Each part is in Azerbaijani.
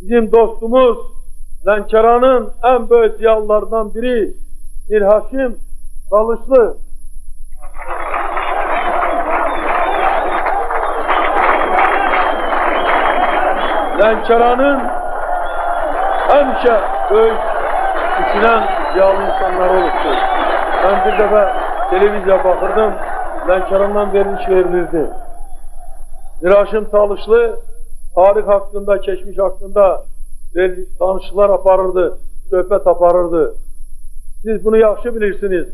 bizim dostumuz Lənkəranın en büyük ziyalılarından biri Mirhaşim Talışlı. Lənkəranın hemşe büyük düşünen ziyalı insanlar oluştu. Ben bir defa televizya bakırdım, Lənkərandan veriliş verilirdi. Mirhaşim Talışlı tarih hakkında, geçmiş hakkında danışıklar aparırdı, söhbət aparırdı. Siz bunu yaxşı bilirsiniz.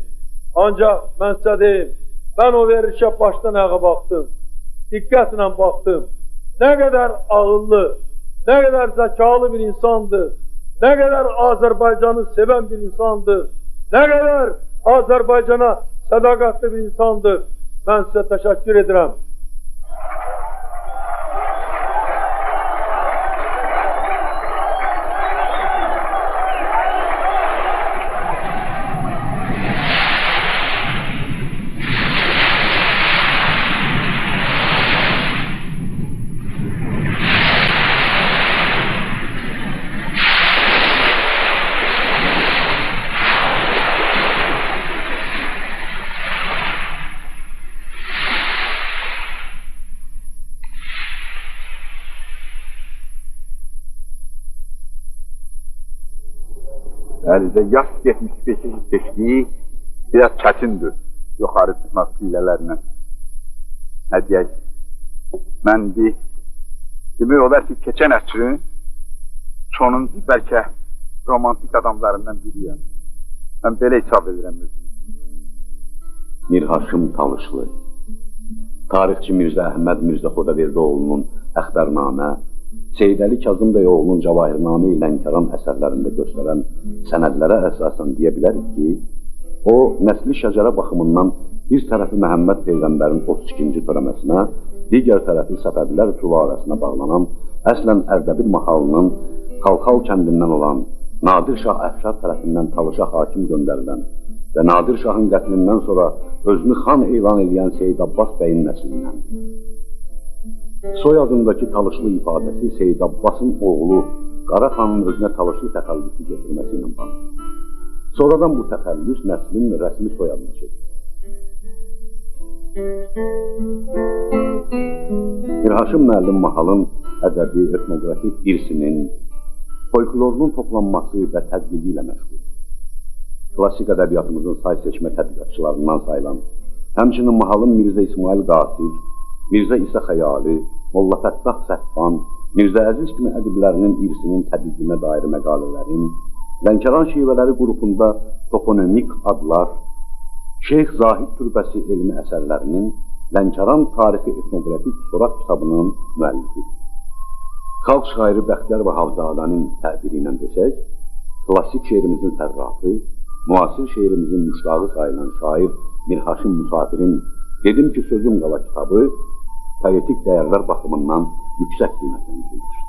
Ancak ben size deyim, ben o verilişe baştan ayağa baktım. Dikkatle baktım. Ne kadar ağıllı, ne kadar zekalı bir insandı. Ne kadar Azerbaycan'ı seven bir insandı. Ne kadar Azerbaycan'a sadakatli bir insandır. Ben size teşekkür ederim. Əlidə yaş 75-i keçdiyi biraz çətindir yuxarı çıxmaq pillələrlə. Nə deyək, mən demək olar ki, keçən əsrin sonuncu bəlkə romantik adamlarından biriyəm. Mən belə hesab edirəm özüm. Mirhaşim Talışlı, tarixçi Mirzə Əhməd Mirzə Xodaverdoğlu'nun Əxbərnamə, Seyid Əli Kazım Bəyoğlu'nun Cavahirnamə ilə Lənkəran əsərlərində göstərən sənədlərə əsasən deyə bilərik ki, o, nəsli şəcərə baxımından bir tərəfi Məhəmməd Peyğəmbərin 32-ci törəməsinə, digər tərəfi Səfəvilər sülaləsinə bağlanan, əslən Ərdəbil mahalının Xalxal kəndindən olan Nadir Şah Əfşar tərəfindən Talışa hakim göndərilən və Nadir Şahın qətlindən sonra özünü xan elan edən Seyid Abbas bəyin nəslindəndir. Soyadındakı Talışlı ifadəsi Seyid Abbasın oğlu Qara xanın özünə Talışlı təxəllüsü götürməsi ilə bağlıdır. Sonradan bu təxəllüs nəslin rəsmi soyadına çekilir. Mirhaşim müəllim mahalın ədəbi, etnografik irsinin, folklorunun toplanması və tədqiqi ilə məşğul. Klasik ədəbiyyatımızın say seçmə tədqiqatçılarından sayılan, həmçinin mahalın Mirzə İsmail Qasir, Mirzə İsa Xəyali, Molla Fəttah Səhvan, Mirzə Əziz kimi ədiblərinin irsinin tədqiqinə dair məqalələrin, Lənkəran şivələri qrupunda toponomik adlar, Şeyx Zahid Türbəsi elmi əsərlərinin Lənkəran tarixi etnografik soraq kitabının müəllifidir. Xalq şairi Bəxtiyar Vahabzadənin təbiri ilə desək, klasik şeirimizin tərrafı, müasir şeirimizin müştahı sayılan şair Mirhaşim Musafirin Dedim ki, Sözüm Qala kitabı poetik dəyərlər baxımından yüksək qiymətləndirilir.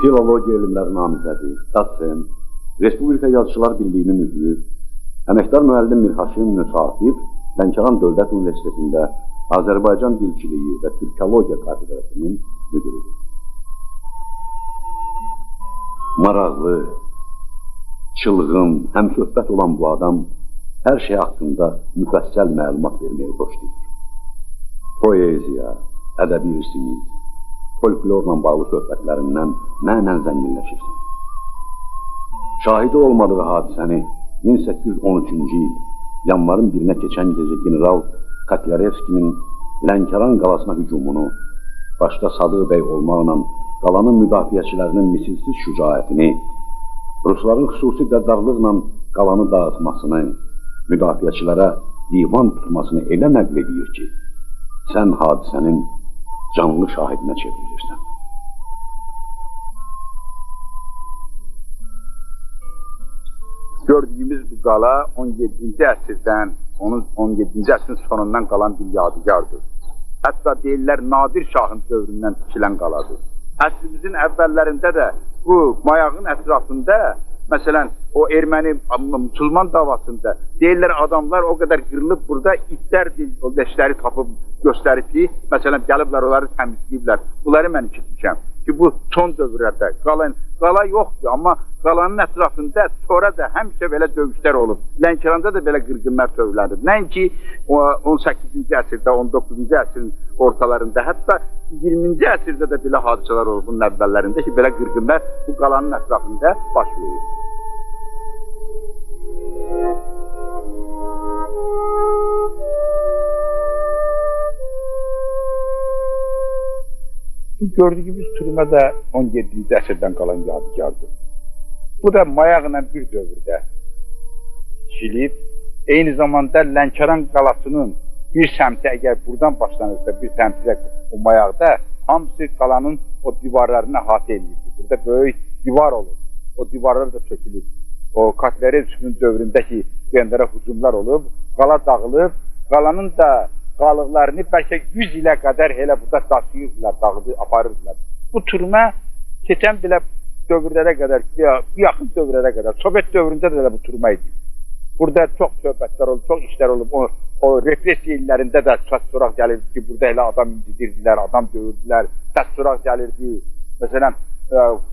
Filologiya elmləri namizədi, doçent, Respublika Yazıçılar Birliyinin üzvü, əməkdar müəllim Mirhaşim Musafir Lənkəran Dövlət Universitetində Azərbaycan Dilçiliyi və Türkologiya kafedrasının müdürüdür. Maraqlı, çılğın, həmsöhbət olan bu adam hər şey haqqında müfəssəl məlumat verməyi xoşlayır. Poeziya, ədəbi irsimiz, folklorla bağlı söhbətlərindən mənən zənginləşirsin. Şahidi olmadığı hadisəni 1813-cü il yanvarın 1-nə keçən gecə general Kotlyarevskinin Lənkəran qalasına hücumunu, başda Sadıq bəy olmaqla qalanın müdafiəçilərinin misilsiz şücaətini, Rusların xüsusi qəddarlıqla qalanı dağıtmasını, müdafiəçilərə divan tutmasını elə nəql edir ki, sən hadisənin canlı şahidinə çevrilirsən. Gördüyümüz bu qala 17-ci əsrdən, onun 17-ci əsrin sonundan qalan bir yadigardır. Hətta deyirlər, Nadir Şahın dövründən tikilən qaladır. Əsrimizin əvvəllərində də bu mayağın ətrafında, məsələn, o erməni Müslüman davasında deyirlər adamlar o qədər qırılıb burada itlər o leşləri tapıb göstərib ki, məsələn gəliblər onları təmizləyiblər. Bunları mən eşitmişəm ki, bu son dövrlərdə qala yoxdur, amma qalanın ətrafında sonra da həmişə belə döyüşlər olub. Lənkəranda da belə qırğınlar törlənib. Nəinki 18-ci əsrdə, 19-cu əsrin ortalarında, hətta 20-ci əsrdə də belə hadisələr olub bunun əvvəllərində ki, belə qırğınlar bu qalanın ətrafında baş verir. Bu gördüyümüz türmə də 17-ci əsrdən qalan yadigardır. Bu da mayaqla bir dövrdə tikilib, eyni zamanda Lənkəran qalasının bir səmti əgər buradan başlanırsa, bir səmti o mayaqda hamısı qalanın o divarlarını əhatə edirdi. Burada böyük divar olur, o divarlar da sökülür. O Katlerevskinin dövründəki gəndərə hücumlar olub, qala dağılıb, qalanın da qalıqlarını bəlkə 100 ilə qədər elə burada daşıyırdılar, dağıdı, aparırdılar. Bu türmə keçən belə dövrlərə qədər, bir yaxın dövrlərə qədər, Sovet dövründə də elə bu türmə idi. Burada çox söhbətlər olub, çox işlər olub. O repressiya illərində də səs soraq gəlirdi ki, burada elə adam incidirdilər, adam döyürdülər, səs soraq gəlirdi. Məsələn,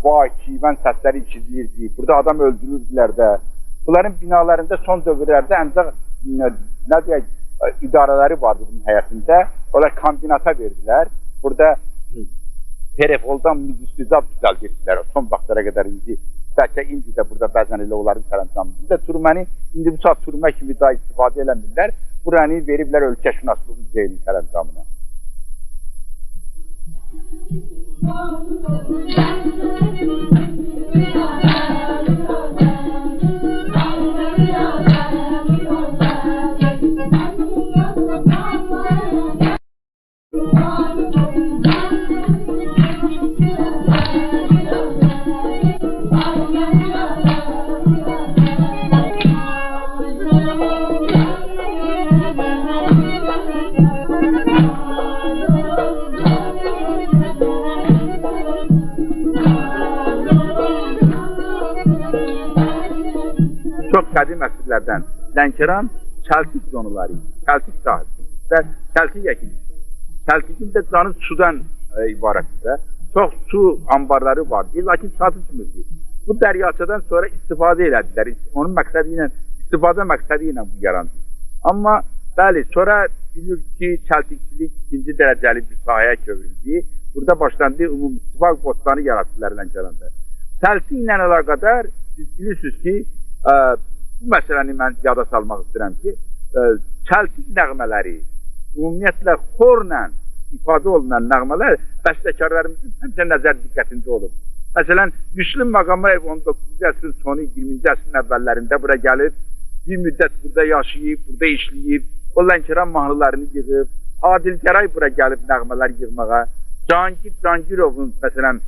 vay, kivən səsləri içizilirdi, burada adam öldürürdülər də. Bunların binalarında son dövrlərdə ancaq, nə deyək, idarələri vardı bunun həyətində. Onlar kombinata verdilər. Burada Perefoldan müzistizab düzəldirdilər. Son vaxtlara qədər indi. Bəlkə indi də burada bəzən elə onların sərəncamında. Türməni indi bu saat türmə kimi daha istifadə eləmirlər. Buranı veriblər ölkəşünaslıq muzeyinin sərəncamına. Çox qədim əsrlərdən Lənkəran Çəltik zonuları, Çəltik sahəsi və Çəltik əkilisi. Çəltikin də canı sudan ibarətdir. Çox su ambarları vardı, lakin çatışmırdı. Bu dəryaçadan sonra istifadə elədilər. Onun məqsədi ilə, istifadə məqsədi ilə bu yarandı. Amma bəli, sonra bilir ki, Çəltikçilik ikinci dərəcəli bir sahəyə çevrildi. Burada başlandı, ümumi istifak bostanı yaratdılar Lənkəranda. Çəltik ilə əlaqədar, siz bilirsiniz ki, bu məsələni mən yada salmaq istəyirəm ki, Çəltik nəğmələri, ümumiyyətlə xorla ifadə olunan nəğmələr bəstəkarlarımızın həmişə nəzər diqqətində olub. Məsələn, Müslüm Maqamayev 19-cu əsrin sonu, 20-ci əsrin əvvəllərində bura gəlib, bir müddət burada yaşayıb, burada işləyib, o Lənkəran mahnılarını yığıb, Adil Gəray bura gəlib nəğmələr yığmağa, Cangirovun, məsələn,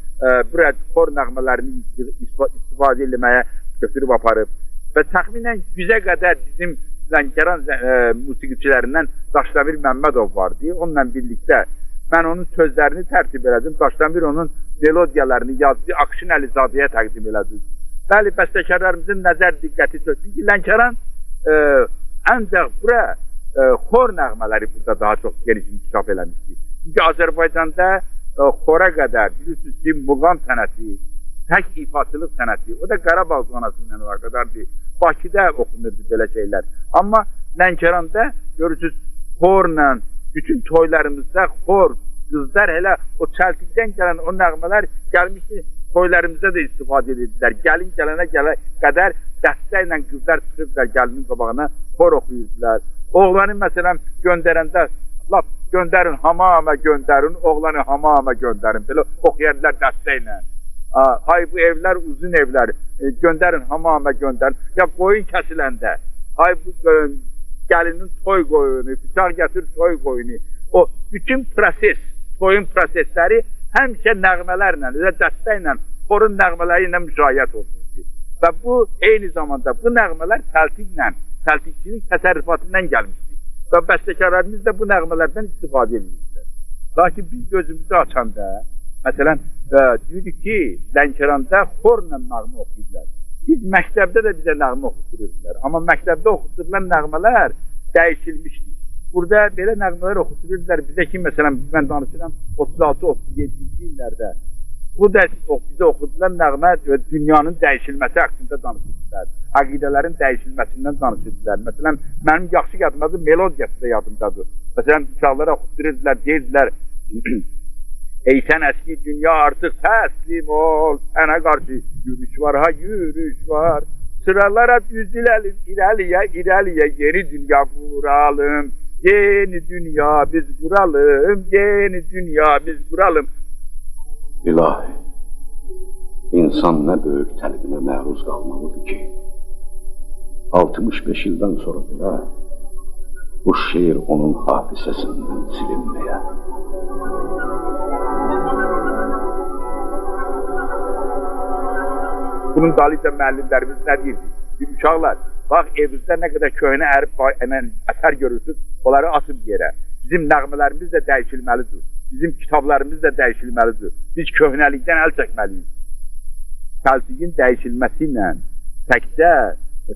bura xor nəğmələrini istifadə eləməyə götürüb aparıb və təxminən 100-ə qədər bizim Lənkəran musiqiçilərindən Daşdəmir Məmmədov vardı. Onunla birlikdə mən onun sözlərini tərtib elədim. Daşdəmir onun melodiyalarını yazdı, Akşin Əlizadəyə təqdim elədi. Bəli, bəstəkarlarımızın nəzər diqqəti çöktü ki, Lənkəran ancaq bura xor nəğmələri burada daha çox geniş inkişaf eləmişdi. Çünki Azərbaycanda xora qədər, bilirsiniz ki, muğam sənəti, tək ifaçılıq sənəti, o da Qarabağ zonası ilə əlaqədardır. Bakıda oxunurdu belə şeylər. Amma Lənkəranda görürsünüz, xorla, bütün toylarımızda xor, qızlar elə o Çəltikdən gələn o nəğmələr gəlmişdi, toylarımızda da istifadə edirdilər. Gəlin gələnə qədər dəstə ilə qızlar çıxırdılar gəlinin qabağına, xor oxuyurdular. Oğlanı məsələn göndərəndə, laf göndərin, hamama göndərin, oğlanı hamama göndərin, belə oxuyardılar dəstə ilə. Ay bu evlər uzun evlər, göndərin hamama göndərin. Ya qoyun kəsiləndə, ay bu gəlinin toy qoyunu, bıçaq gətir toy qoyunu. O bütün proses, toyun prosesləri həmişə nəğmələrlə, dəstə ilə, xorun nəğmələri ilə müşayiət olunurdu. Və bu eyni zamanda bu nəğmələr Çəltiklə, Çəltikçilik təsərrüfatından gəlmişdi. Və bəstəkarlarımız da bu nəğmələrdən istifadə edirlər. Lakin biz gözümüzü açanda, məsələn, deyirik ki, Lənkəranda xorla nəğmə oxuyurlar. Biz məktəbdə də bizə nəğmə oxutdururdular. Amma məktəbdə oxutdurulan nəğmələr dəyişilmişdi. Burada belə nəğmələr oxutdururdular. Bizə ki, məsələn, mən danışıram 36-37-ci illərdə. Bu da bizə oxudulan nəğmə dünyanın dəyişilməsi haqqında danışırdılar. Aqidələrin dəyişilməsindən danışırdılar. Məsələn, mənim yaxşı yadımdadır, melodiyası da yadımdadır. Məsələn, uşaqlara oxutdururdular, deyirdilər, ey sən əski dünya artıq təslim ol, sənə qarşı yürüş var, ha yürüş var. Sıralara düzüləlim, irəliyə, yeni dünya quralım. Yeni dünya biz quralım, yeni dünya biz quralım. İlahi, insan nə böyük təlqinə məruz qalmalıdır ki, 65 ildən sonra belə bu şeir onun hafizəsindən silinməyə. Bunun dalıyca müəllimlərimiz nə deyirdi? Uşaqlar, bax evinizdə nə qədər köhnə əsər görürsünüz, onları atın yerə. Bizim nəğmələrimiz də dəyişilməlidir. Bizim kitablarımız da dəyişilməlidir. Biz köhnəlikdən əl çəkməliyik. Təltiyin dəyişilməsi ilə təkcə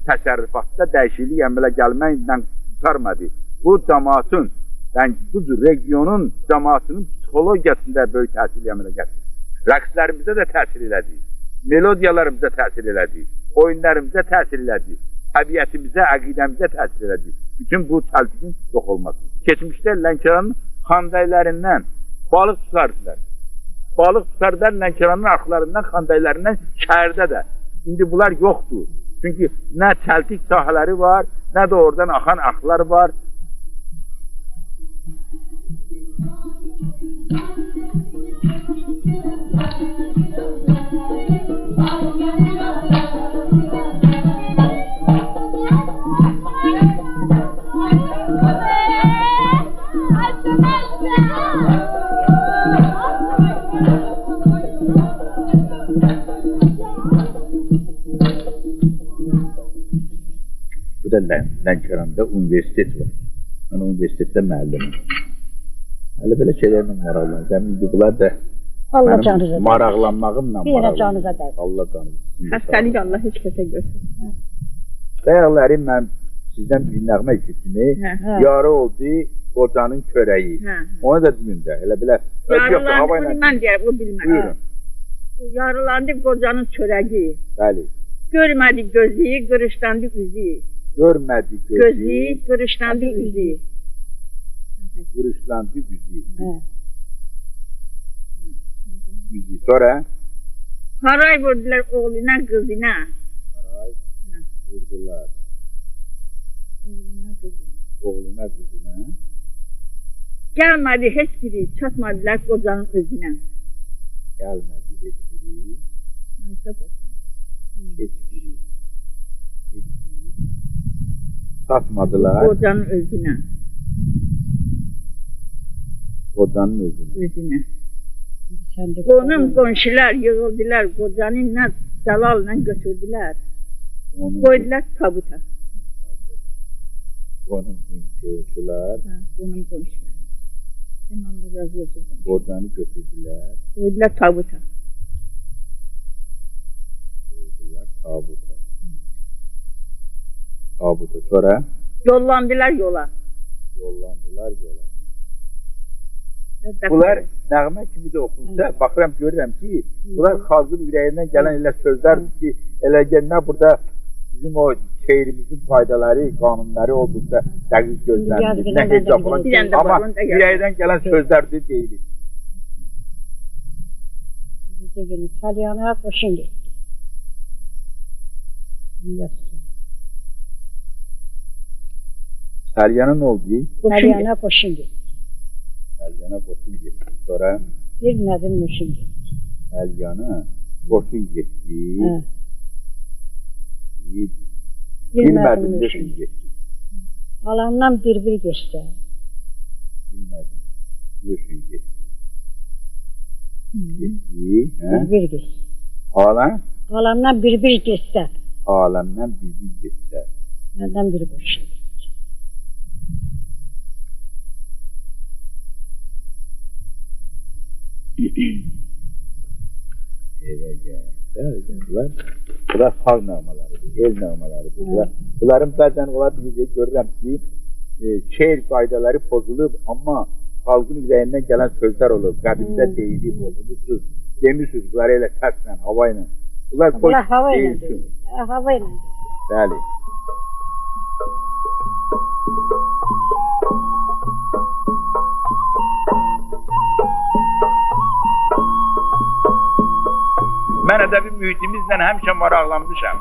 təsərrüfatda dəyişiklik əmələ gəlməklə qurtarmadı. Bu cəmaatın, yəni bu regionun cəmaatının psixologiyasında böyük təsir əmələ gətirdi. Rəqslərimizə də təsir elədi. Melodiyalarımıza təsir elədi. Oyunlarımıza təsir elədi. Təbiətimizə, əqidəmizə təsir elədi. Bütün bu təltiyin yox olması. Keçmişdə Lənkəranın xandaylarından balıq tutardılar. Balıq tutardılar Lənkəranın arxlarından, xandaylarından şəhərdə də. İndi bunlar yoxdur. Çünki nə çəltik sahələri var, nə də oradan axan axlar var. Burada Lənkəranda universitet var. Mən universitetdə müəllimim. Hələ belə şeylərlə maraqlanacağım. İndi bunlar da Allah canınıza maraqlanmağımla bir yerə canınıza dəysin. Allah canınıza. Xəstəlik Allah heç kəsə görsün. Bəyəklərim mən sizdən bir nəğmə işitdimi? Yarı oldu qocanın çörəyi. Onu da deyin də. Elə belə. Yarılandı, bunu mən deyərəm, o bilməm. Buyurun. Yarılandı qocanın çörəyi. Bəli. Görmədi gözü, qırışlandı üzü. Görmədi Gözü, qırışlandı üzü. Qırışlandı üzü. Üzü. Sonra? Haray vurdular oğluna, qızına. Haray vurdular. Oğluna, qızına. Gəlmədi heç biri, çatmadılar qocanın özünə. Gəlmədi heç biri. Heç biri. Çatmadılar. Qocanın özünə. Qocanın özünə. Özünə. Qonum qonşular yığıldılar, qocanı nə cəlalla götürdülər. Qoydular tabuta. Qonum qonşular. Qonum qonşular. Sen Allah razı olsun. Qocanı götürdülər. Qoydular tabuta. Qoydular tabuta. Tabuta. Sonra? Yollandılar yola. Yollandılar yola. Bunlar nəğmə kimi də oxunsa, baxıram, görürəm ki, bunlar xalqın ürəyindən gələn elə sözlərdir ki, elə gələnə burada bizim o şeirimizin faydaları, qanunları olduqda dəqiq gözlənilir, nə hecab olan, amma ürəkdən gələn sözlərdir deyilir. Salyana qoşun getdi. Salyana nə oldu? Salyana qoşun getdi. Salyana qoşun getdi. Sonra? Bilmədim nüşün getdi. Salyana qoşun getdi. Bilmədim nüşün getdi. Alandan bir-bir geçsə. Bilmədim nüşün getdi. Getdi. Bir-bir geçsə. Alandan bir-bir geçsə. Aləmdən bir-bir geçsə. Məndən biri qoşun. Evə gəl. Bunlar xalq nəğmələrdir, el nəğmələrdir. Bunların bəzən ola bilir, görürəm ki, şeir qaydaları pozulub, amma xalqın ürəyindən gələn sözlər olur, qədimdə deyilib, oxumursuz, demirsiniz, bunları elə səslə, hava ilə. Bunlar hava ilə deyilsin. deyil. Hava ilə deyil. Bəli. Mən ədəbi mühitimizlə həmişə maraqlanmışam.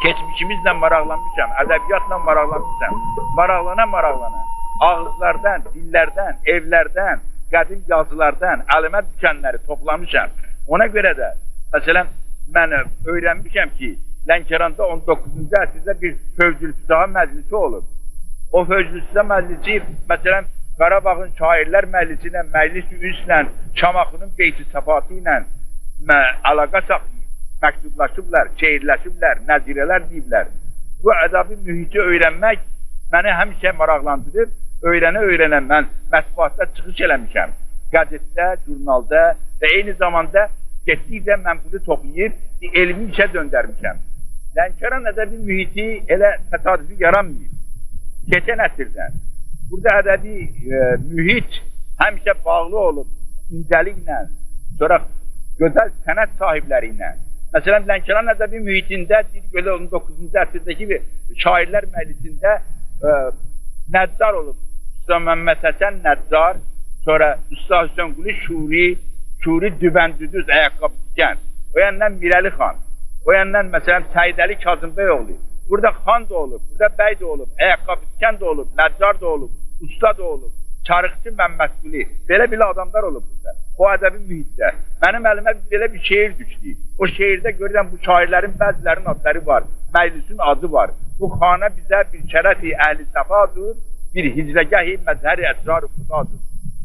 Keçmişimizlə maraqlanmışam, ədəbiyyatla maraqlanmışam. Maraqlana. Ağızlardan, dillərdən, evlərdən, qədim yazılardan əlimə düşənləri toplamışam. Ona görə də, məsələn, mən öyrənmişəm ki, Lənkəranda 19-cu əsrdə bir Fövzülfütaha məclisi olub. O Fövzülfütaha məclisi, məsələn, Qarabağın şairlər məclisinə, məclis ünslə, Şamaxının beyti səfatı ilə əlaqə saxlayıb, məktublaşıblar, şeirləşiblər, nəzirələr deyiblər. Bu ədəbi mühiti öyrənmək məni həmişə maraqlandırır. Öyrənə mən mətbuatda çıxış eləmişəm. Qəzetdə, jurnalda və eyni zamanda getdikcə mən bunu toplayıb elmi işə döndərmişəm. Lənkəran ədəbi mühiti elə təsadüfi yaranmayıb. Keçən əsrdən. Burada ədəbi mühit həmişə bağlı olub, incəliklə, sonra gözəl sənət sahibləri ilə. Məsələn, Lənkəran ədəbi mühitində 19-cu əsrdəki şairlər məclisində Nəzzar olub. Usta Məmməd Həsən Nəzzar, sonra Usta Hüseynqulu Şuri Dübəndüdüz ayaqqabı dikən. O yandan Mirəli xan, o yandan məsələn Səidəli Kazımbəyoğlu. Burada xan da olub, burada bəy də olub, ayaqqabı dikən də olub, Nəzzar da olub, usta da olub, Çarıqçı Məmmədqulu. Belə adamlar olub burada. O ədəbi mühitdə. Mənim əlimə belə bir şeir düşdü. O şeirdə görürəm bu şairlərin bəzilərinin adları var, məclisin adı var. Bu xana bizə bir şərəf-i əhli səfadır, bir hicrəgəh-i məzhər-i əsrar-ı xudadır.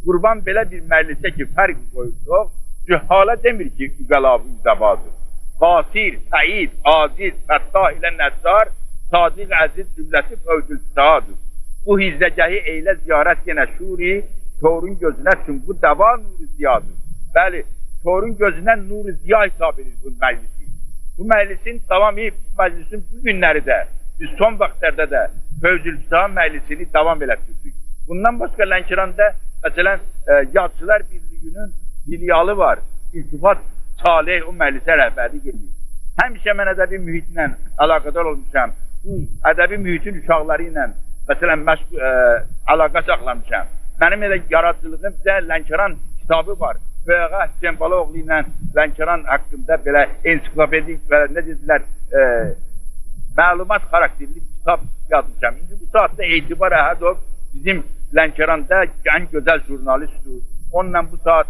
Qurban belə bir məclisə ki, fərq qoyurduq, cühala demir ki, üqəlavı zəbadır. Qasir, Səid, Aziz, Fəttah ilə Nəzzar, Sadiq, Əziz cümləsi Fövzülfütahadır. Bu hicrəgəhi eylə ziyarət yenə şuri, Torun gözünə üçün bu dəva nuru ziyadır. Bəli, Torun gözünə nuru ziya hesab edir bu məclisi. Bu məclisin davamı, bu məclisin bu günləri də, biz son vaxtlarda da Fövzülfütaha məclisini davam elətdirdik. Bundan başqa Lənkəranda, məsələn, Yazıçılar Birliyinin filialı var. İltifat Salih o məclisə rəhbərlik edir. Həmişə mən ədəbi mühitlə əlaqədar olmuşam. Bu ədəbi mühitin uşaqları ilə, məsələn, əlaqə saxlamışam. Mənim elə yaradıcılığım bizə Lənkəran kitabı var. Böyəğa Hüseyin Balaoğlu ilə Lənkəran haqqında belə ensiklopedik və nə dedilər, məlumat xarakterli kitab yazmışam. İndi bu saatda Etibar Əhədov bizim Lənkəranda ən gözəl jurnalistdir. Onunla bu saat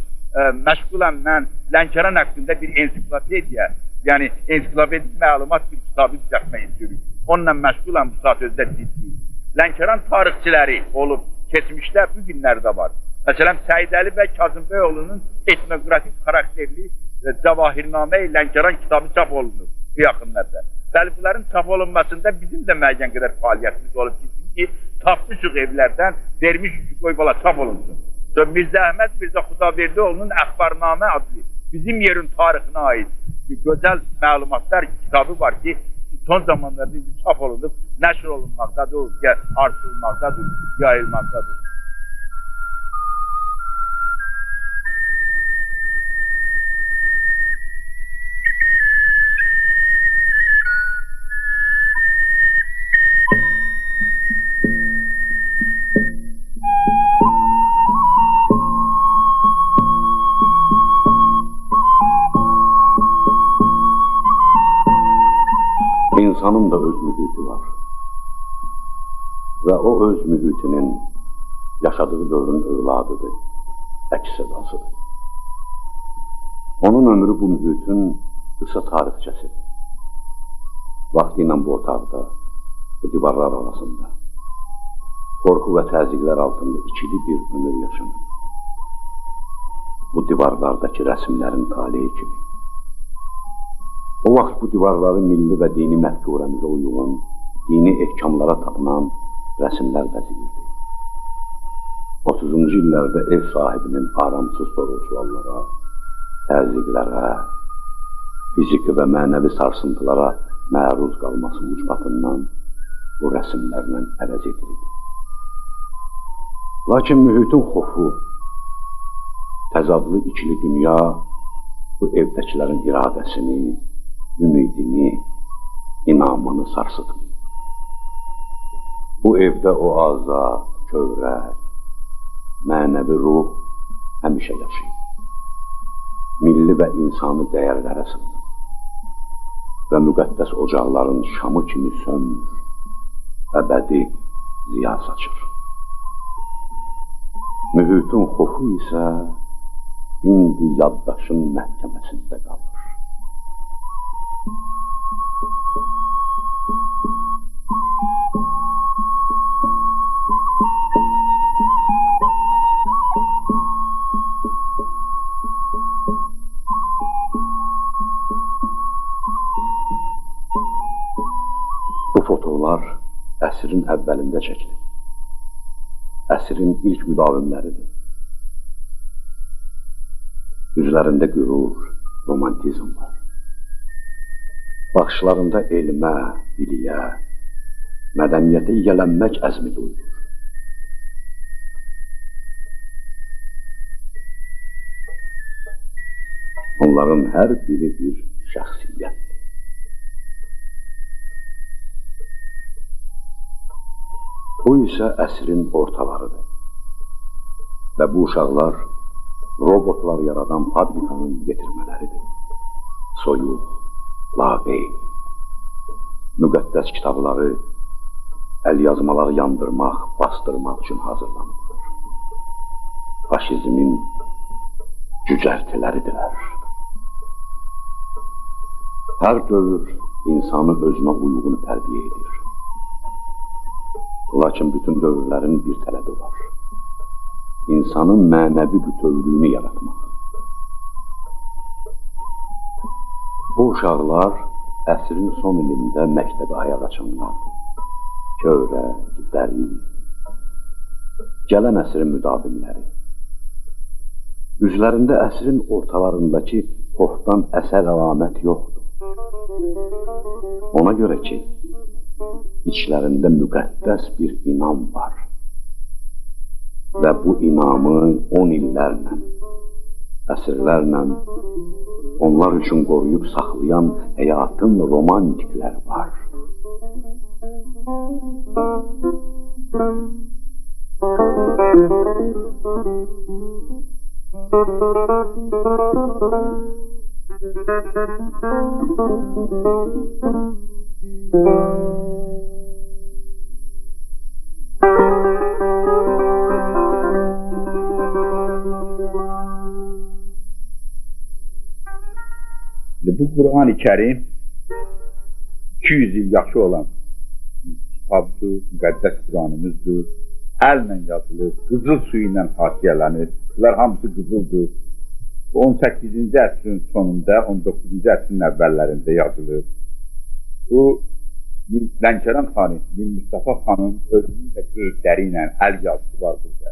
məşğulam mən Lənkəran haqqında bir ensiklopediya, yəni ensiklopedik məlumat bir kitabı düzəltmək istiyorum. Onunla məşğulam bu saat özdə ciddi. Lənkəran tarixçiləri olub, keçmişdə bu günlərdə var. Məsələn, Səidəli və Kazımbəyoğlu'nun etnografik xarakterli Cavahirnamə Lənkəran kitabı çap olunur bu yaxınlarda. Bəli, bunların çap olunmasında bizim də müəyyən qədər fəaliyyətimiz olub ki, tapmışıq evlərdən, vermişik qoy bala çap olunsun. Mirzə Əhməd Mirzə Xudaverdioğlu'nun Əxbarnamə adlı bizim yerin tarixinə aid gözəl məlumatlar kitabı var ki, son zamanlarda çap olunub, nəşr olunmaqdadır, artırılmaqdadır, yayılmaqdadır. İnsanın da öz mühiti var. Və o öz mühitinin yaşadığı dövrün övladıdır, əks sədasıdır. Onun ömrü bu mühitin qısa tarixçəsidir. Vaxtı ilə bu otaqda, bu divarlar arasında, qorxu və təzyiqlər altında ikili bir ömür yaşanır. Bu divarlardakı rəsmlərin taleyi kimi. O vaxt bu divarları milli və dini məfkurəmizə uyğun, dini ehkamlara tapınan rəsimlər bəziyirdi. 30-cu illərdə ev sahibinin aramsız soru-suallara, təzyiqlərə, fiziki və mənəvi sarsıntılara məruz qalması ucbatından bu rəsmlərlə əvəz edilir. Lakin mühitin xofu, təzadlı ikili dünya bu evdəkilərin iradəsini, ümidini, inamını sarsıtmıyor. Bu evdə o azad, kövrək, mənəvi ruh həmişə yaşayır. Milli və insani dəyərlərə sığınır və müqəddəs ocaqların şamı kimi sönmür, əbədi ziya saçır. Mühitin xofu isə indi yaddaşın məhkəməsində qalır. Bu fotolar əsrin əvvəlində çəkilir. Əsrin ilk müdavimləridir. Üzlərində qürur, romantizm var. Baxışlarında elmə, biliyə, mədəniyyətə yiyələnmək əzmi duyulur. Onların hər biri bir şəxsiyyətdir. Bu isə əsrin ortalarıdır. Və bu uşaqlar robotlar yaradan fabrikanın yetirmələridir. Soyuq, laqeyd, müqəddəs kitabları, əlyazmaları yandırmaq, bastırmaq üçün hazırlanırlar. Faşizmin cücərtiləridirlər. Hər dövr insanı özünə uyğun tərbiyə edir. Lakin bütün dövrlərin bir tələbi var. İnsanın mənəvi bütövlüyünü yaratmaq. Bu uşaqlar əsrin son ilində məktəbə ayaq açanlardır. Kövrək, zərif, gələn əsrin müdavimləri. Üzlərində əsrin ortalarındakı xofdan əsər əlamət yoxdur. Ona görə ki, içlərində müqəddəs bir inam var. Və bu inamı 10 illərlə, əsrlərlə onlar üçün qoruyub saxlayan həyatın romantikləri var. Bu Qur'an-ı Kərim 200 il yaşı olan bir kitabdır, müqəddəs Qur'anımızdır. Əllə yazılır, qızıl suyu ilə hasiyələnir. Bunlar hamısı qızıldır. 18-ci əsrin sonunda, 19-cu əsrin əvvəllərində yazılır. Bu Lənkəran xanı, Mir Mustafa xanın özünün də qeydləri ilə əl yazısı var burada.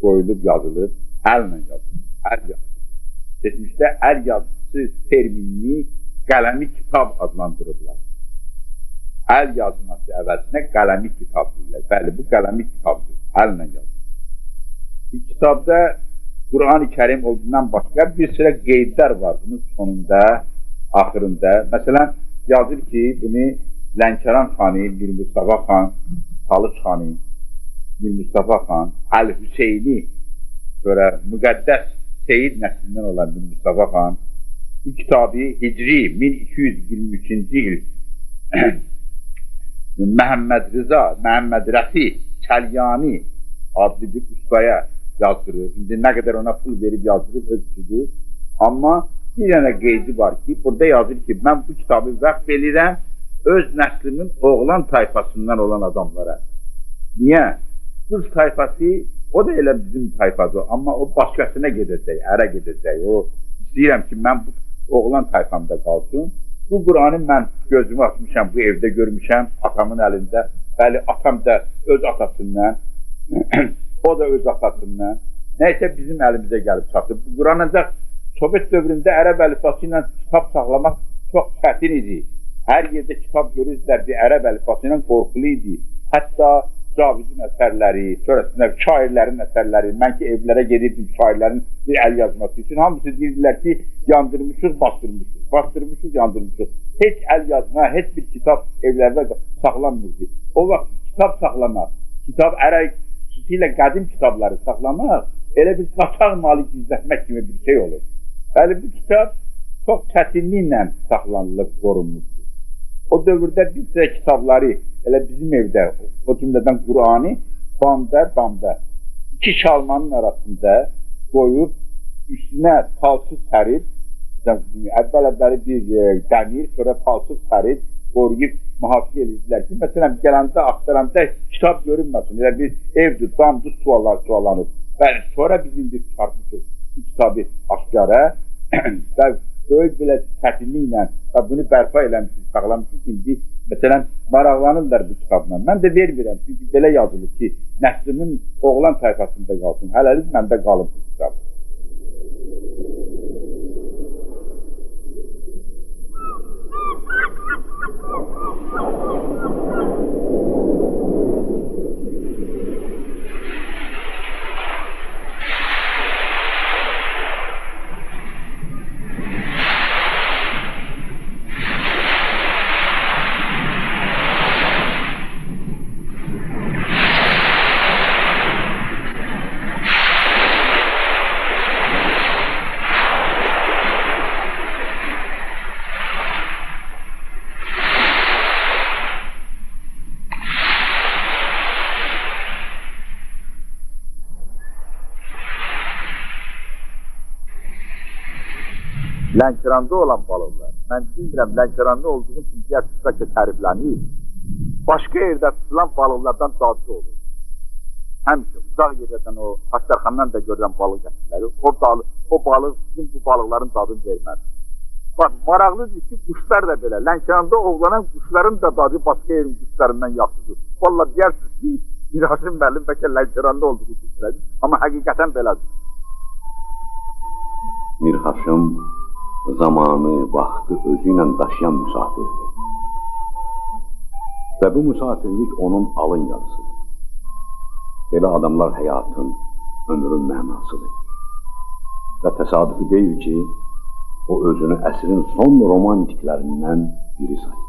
Qoyulub yazılır, əllə yazılır, əl yazısı. Keçmişdə əl yazısı terminini qələmi kitab adlandırırlar. Əl yazması əvəzinə qələmi kitab deyirlər. Bəli, bu qələmi kitabdır, əllə yazılır. Bir kitabda Qur'an-ı Kərim olduğundan başqa bir sıra qeydlər var bunun sonunda, axırında. Məsələn, yazır ki, bunu Lənkəran xanı, Mir Mustafa xan, Talış xanı, Mir Mustafa xan, Əl-Hüseyni, sonra müqəddəs Seyid nəslindən olan Mir Mustafa xan, bu kitabı Hicri 1223-cü il Məhəmməd Rıza, Məhəmməd Rəfi Kəlyani adlı bir ustaya yazdırır. İndi nə qədər ona pul verib yazdırıb özüdür. Amma bir dənə qeydi var ki, burada yazır ki, mən bu kitabı vəqf edirəm öz nəslimin oğlan tayfasından olan adamlara. Niyə? Qız tayfası, o da elə bizim tayfadır, amma o başqasına gedəcək, ərə gedəcək. O, istəyirəm ki, mən bu oğlan tayfamda qalsın. Bu Qur'anı mən gözümü açmışam, bu evdə görmüşəm, atamın əlində. Bəli, atam da öz atasından, o da öz atasından. Nəysə bizim əlimizə gəlib çatıb. Bu Qur'an ancaq Sovet dövründə ərəb əlifbası ilə kitab saxlamaq çox çətin idi. Hər yerdə kitab görürdülərdi, ərəb əlifbası ilə qorxulu idi. Hətta Cavidin əsərləri, sonrasında şairlərin əsərləri, mən ki evlərə gedirdim şairlərin bir əl yazması üçün, hamısı deyirdilər ki, yandırmışıq, bastırmışıq, yandırmışıq. Heç əl yazma, heç bir kitab evlərdə saxlanmırdı. O vaxt kitab saxlamaq, kitab ərəb xüsusilə qədim kitabları saxlamaq, elə bir qaçaq malı gizlətmək kimi bir şey olur. Bəli, bu kitab çox çətinliklə saxlanılıb, qorunmuşdur. O dövrdə bir sıra kitabları, elə bizim evdə, o cümlədən Qur'anı, damda, iki şalmanın arasında qoyub, üstünə palsız sərib, əvvəl-əvvəli bir dəmir, sonra palsız sərib, qoruyub, mühafizə edirdilər ki, məsələn, gələndə, axtaranda kitab görünməsin, elə bir evdir, damdır, suallanır. Bəli, sonra biz indi çıxartmışıq bu kitabı aşkara və böyük belə çətinliklə və bunu bərpa eləmişik, saxlamışıq ki, indi, məsələn, maraqlanırlar bu kitabla. Mən də vermirəm, çünki belə yazılır ki, nəslimin oğlan tayfasında qalsın, hələlik məndə qalıb bu kitab. Lənkəranda olan balıqlar, mən bilmirəm Lənkəranda olduğum üçün digər xüsusilə təriflənir, başqa yerdə tutulan balıqlardan dadlı olur. Həmişə uzaq yerlərdən o Haşdərxandan da görülən balıq gətirləri, o balıq bizim bu balıqların dadını verməz. Bax, maraqlıdır ki, quşlar da belə, Lənkəranda ovlanan quşların da dadı başqa yerin quşlarından yaxşıdır. Valla deyirsiniz ki, Miraşın müəllim bəlkə Lənkəranda olduğu üçün belədir, amma həqiqətən belədir. Mirhaşım zamanı, vaxtı özü ilə daşıyan müsafirdir. Və bu müsafirlik onun alın yazısıdır. Belə adamlar həyatın, ömrün mənasıdır. Və təsadüfi deyil ki, o özünü əsrin son romantiklərindən biri sayır.